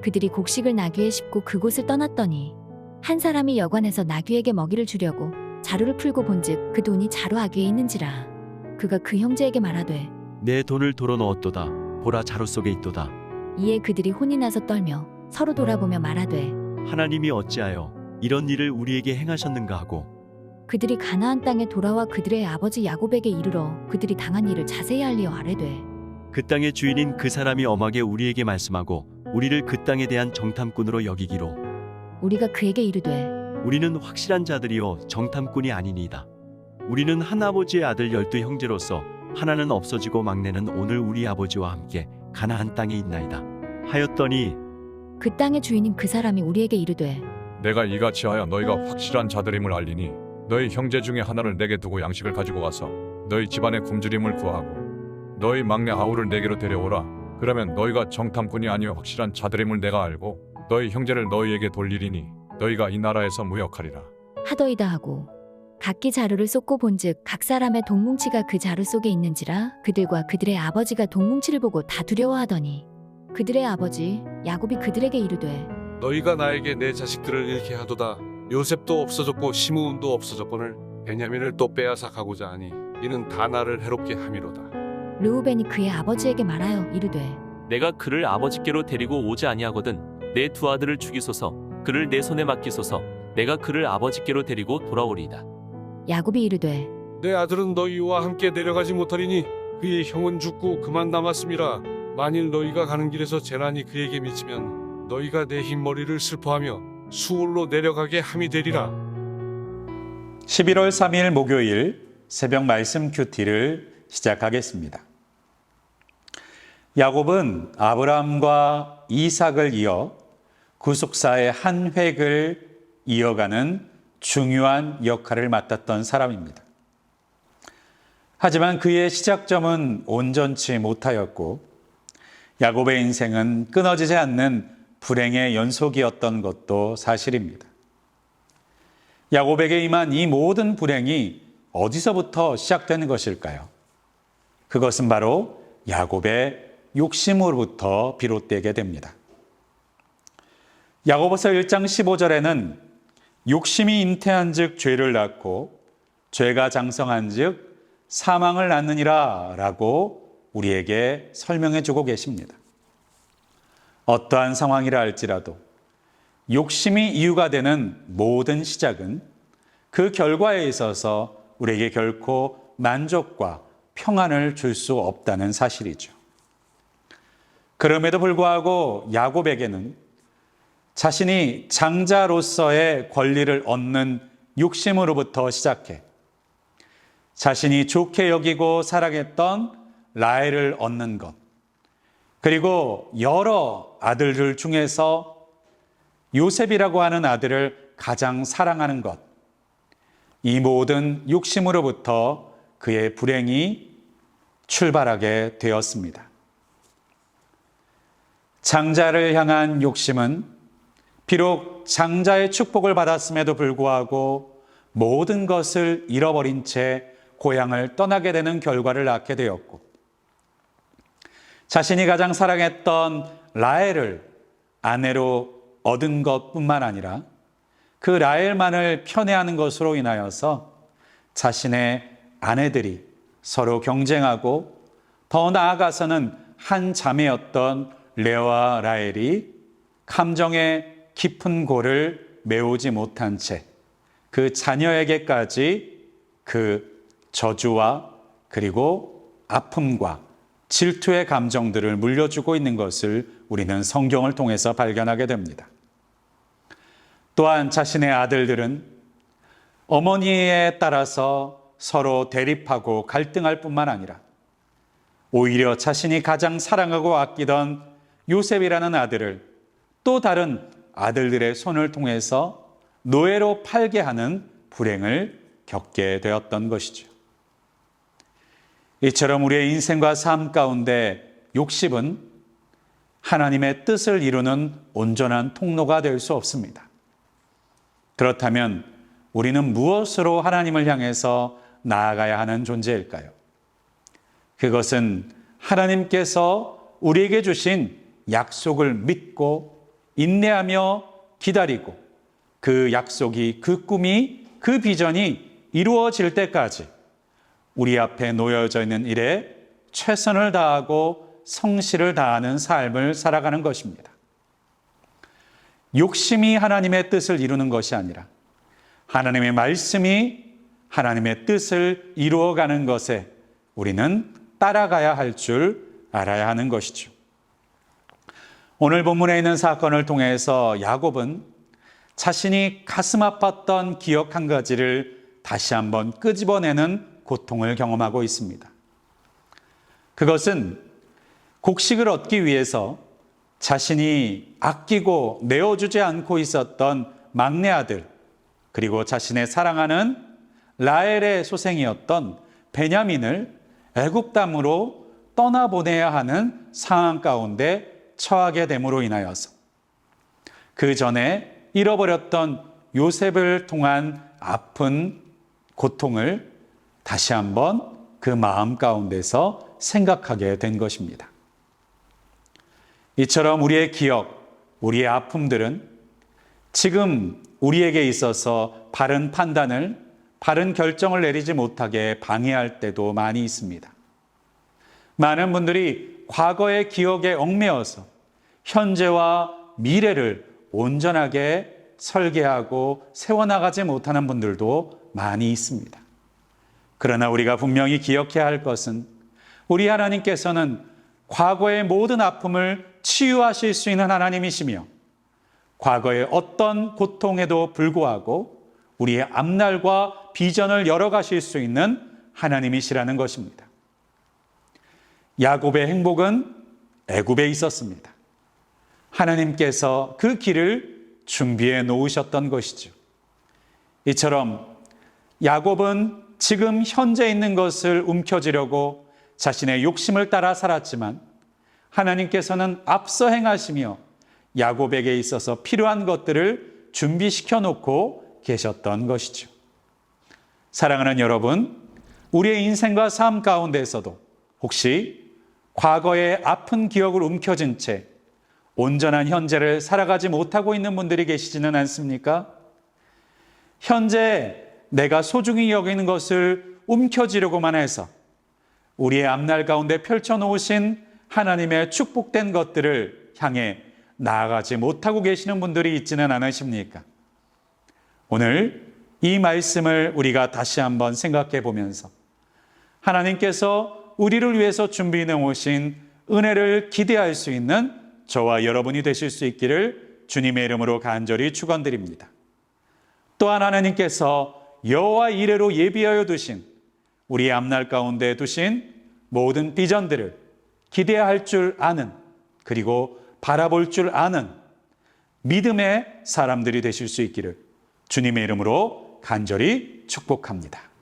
그들이 곡식을 나귀에 싣고 그곳을 떠났더니 한 사람이 여관에서 나귀에게 먹이를 주려고 자루를 풀고 본즉 그 돈이 자루 아귀에 있는지라. 그가 그 형제에게 말하되 내 돈을 도로 넣었도다. 보라, 자루 속에 있도다. 이에 그들이 혼이 나서 떨며 서로 돌아보며 말하되 하나님이 어찌하여 이런 일을 우리에게 행하셨는가 하고 그들이 가나안 땅에 돌아와 그들의 아버지 야곱에게 이르러 그들이 당한 일을 자세히 알리어 아뢰되 그 땅의 주인인 그 사람이 엄하게 우리에게 말씀하고 우리를 그 땅에 대한 정탐꾼으로 여기기로 우리가 그에게 이르되 우리는 확실한 자들이요 정탐꾼이 아니니이다. 우리는 한 아버지의 아들 12 형제로서 하나는 없어지고 막내는 오늘 우리 아버지와 함께 가나안 땅에 있나이다 하였더니 그 땅의 주인인 그 사람이 우리에게 이르되 내가 이같이 하여 너희가 확실한 자들임을 알리니 너희 형제 중에 하나를 내게 두고 양식을 가지고 가서 너희 집안의 굶주림을 구하고 너희 막내 아우를 내게로 데려오라. 그러면 너희가 정탐꾼이 아니여 확실한 자들임을 내가 알고 너희 형제를 너희에게 돌리리니 너희가 이 나라에서 무역하리라 하더이다 하고 각기 자루를 쏟고 본즉 각 사람의 동뭉치가 그 자루 속에 있는지라. 그들과 그들의 아버지가 동뭉치를 보고 다 두려워하더니 그들의 아버지 야곱이 그들에게 이르되 너희가 나에게 내 자식들을 잃게 하도다. 요셉도 없어졌고 시므온도 없어졌거늘 베냐민을 또 빼앗아 가고자 하니 이는 다 나를 해롭게 함이로다. 르우벤이 그의 아버지에게 말하여 이르되 내가 그를 아버지께로 데리고 오지 아니하거든 내 두 아들을 죽이소서. 그를 내 손에 맡기소서. 내가 그를 아버지께로 데리고 돌아오리이다. 야곱이 이르되 내 아들은 너희와 함께 내려가지 못하리니 그의 형은 죽고 그만 남았음이라. 만일 너희가 가는 길에서 재난이 그에게 미치면 너희가 내 흰머리를 슬퍼하며 수울로 내려가게 함이 되리라. 11월 3일 목요일 새벽 말씀 큐티를 시작하겠습니다. 야곱은 아브라함과 이삭을 이어 구속사의 한 획을 이어가는 중요한 역할을 맡았던 사람입니다. 하지만 그의 시작점은 온전치 못하였고 야곱의 인생은 끊어지지 않는 불행의 연속이었던 것도 사실입니다. 야곱에게 임한 이 모든 불행이 어디서부터 시작되는 것일까요? 그것은 바로 야곱의 욕심으로부터 비롯되게 됩니다. 야고보서 1장 15절에는 욕심이 잉태한 즉 죄를 낳고 죄가 장성한 즉 사망을 낳느니라 라고 우리에게 설명해 주고 계십니다. 어떠한 상황이라 할지라도 욕심이 이유가 되는 모든 시작은 그 결과에 있어서 우리에게 결코 만족과 평안을 줄 수 없다는 사실이죠. 그럼에도 불구하고 야곱에게는 자신이 장자로서의 권리를 얻는 욕심으로부터 시작해 자신이 좋게 여기고 사랑했던 라헬을 얻는 것, 그리고 여러 아들들 중에서 요셉이라고 하는 아들을 가장 사랑하는 것, 이 모든 욕심으로부터 그의 불행이 출발하게 되었습니다. 장자를 향한 욕심은 비록 장자의 축복을 받았음에도 불구하고 모든 것을 잃어버린 채 고향을 떠나게 되는 결과를 낳게 되었고, 자신이 가장 사랑했던 라헬을 아내로 얻은 것뿐만 아니라 그 라헬만을 편애하는 것으로 인하여서 자신의 아내들이 서로 경쟁하고 더 나아가서는 한 자매였던 레아와 라헬이 감정의 깊은 골을 메우지 못한 채 그 자녀에게까지 그 저주와 그리고 아픔과 질투의 감정들을 물려주고 있는 것을 우리는 성경을 통해서 발견하게 됩니다. 또한 자신의 아들들은 어머니에 따라서 서로 대립하고 갈등할 뿐만 아니라 오히려 자신이 가장 사랑하고 아끼던 요셉이라는 아들을 또 다른 아들들의 손을 통해서 노예로 팔게 하는 불행을 겪게 되었던 것이죠. 이처럼 우리의 인생과 삶 가운데 욕심은 하나님의 뜻을 이루는 온전한 통로가 될 수 없습니다. 그렇다면 우리는 무엇으로 하나님을 향해서 나아가야 하는 존재일까요? 그것은 하나님께서 우리에게 주신 약속을 믿고 인내하며 기다리고 그 약속이, 그 꿈이, 그 비전이 이루어질 때까지 우리 앞에 놓여져 있는 일에 최선을 다하고 성실을 다하는 삶을 살아가는 것입니다. 욕심이 하나님의 뜻을 이루는 것이 아니라 하나님의 말씀이 하나님의 뜻을 이루어가는 것에 우리는 따라가야 할 줄 알아야 하는 것이죠. 오늘 본문에 있는 사건을 통해서 야곱은 자신이 가슴 아팠던 기억 한 가지를 다시 한번 끄집어내는 고통을 경험하고 있습니다. 그것은 곡식을 얻기 위해서 자신이 아끼고 내어주지 않고 있었던 막내 아들, 그리고 자신의 사랑하는 라헬의 소생이었던 베냐민을 애굽 땅으로 떠나보내야 하는 상황 가운데 처하게 됨으로 인하여서 그 전에 잃어버렸던 요셉을 통한 아픈 고통을 다시 한번 그 마음 가운데서 생각하게 된 것입니다. 이처럼 우리의 기억, 우리의 아픔들은 지금 우리에게 있어서 바른 판단을, 바른 결정을 내리지 못하게 방해할 때도 많이 있습니다. 많은 분들이 과거의 기억에 얽매여서 현재와 미래를 온전하게 설계하고 세워나가지 못하는 분들도 많이 있습니다. 그러나 우리가 분명히 기억해야 할 것은 우리 하나님께서는 과거의 모든 아픔을 치유하실 수 있는 하나님이시며 과거의 어떤 고통에도 불구하고 우리의 앞날과 비전을 열어가실 수 있는 하나님이시라는 것입니다. 야곱의 행복은 애굽에 있었습니다. 하나님께서 그 길을 준비해 놓으셨던 것이죠. 이처럼 야곱은 지금 현재 있는 것을 움켜쥐려고 자신의 욕심을 따라 살았지만 하나님께서는 앞서 행하시며 야곱에게 있어서 필요한 것들을 준비시켜 놓고 계셨던 것이죠. 사랑하는 여러분, 우리의 인생과 삶 가운데에서도 혹시 과거의 아픈 기억을 움켜쥔 채 온전한 현재를 살아가지 못하고 있는 분들이 계시지는 않습니까? 현재 내가 소중히 여기는 것을 움켜쥐려고만 해서 우리의 앞날 가운데 펼쳐놓으신 하나님의 축복된 것들을 향해 나아가지 못하고 계시는 분들이 있지는 않으십니까? 오늘 이 말씀을 우리가 다시 한번 생각해 보면서 하나님께서 우리를 위해서 준비해 놓으신 은혜를 기대할 수 있는 저와 여러분이 되실 수 있기를 주님의 이름으로 간절히 축원드립니다. 또한 하나님께서 여호와 이레로 예비하여 두신 우리의 앞날 가운데 두신 모든 비전들을 기대할 줄 아는, 그리고 바라볼 줄 아는 믿음의 사람들이 되실 수 있기를 주님의 이름으로 간절히 축복합니다.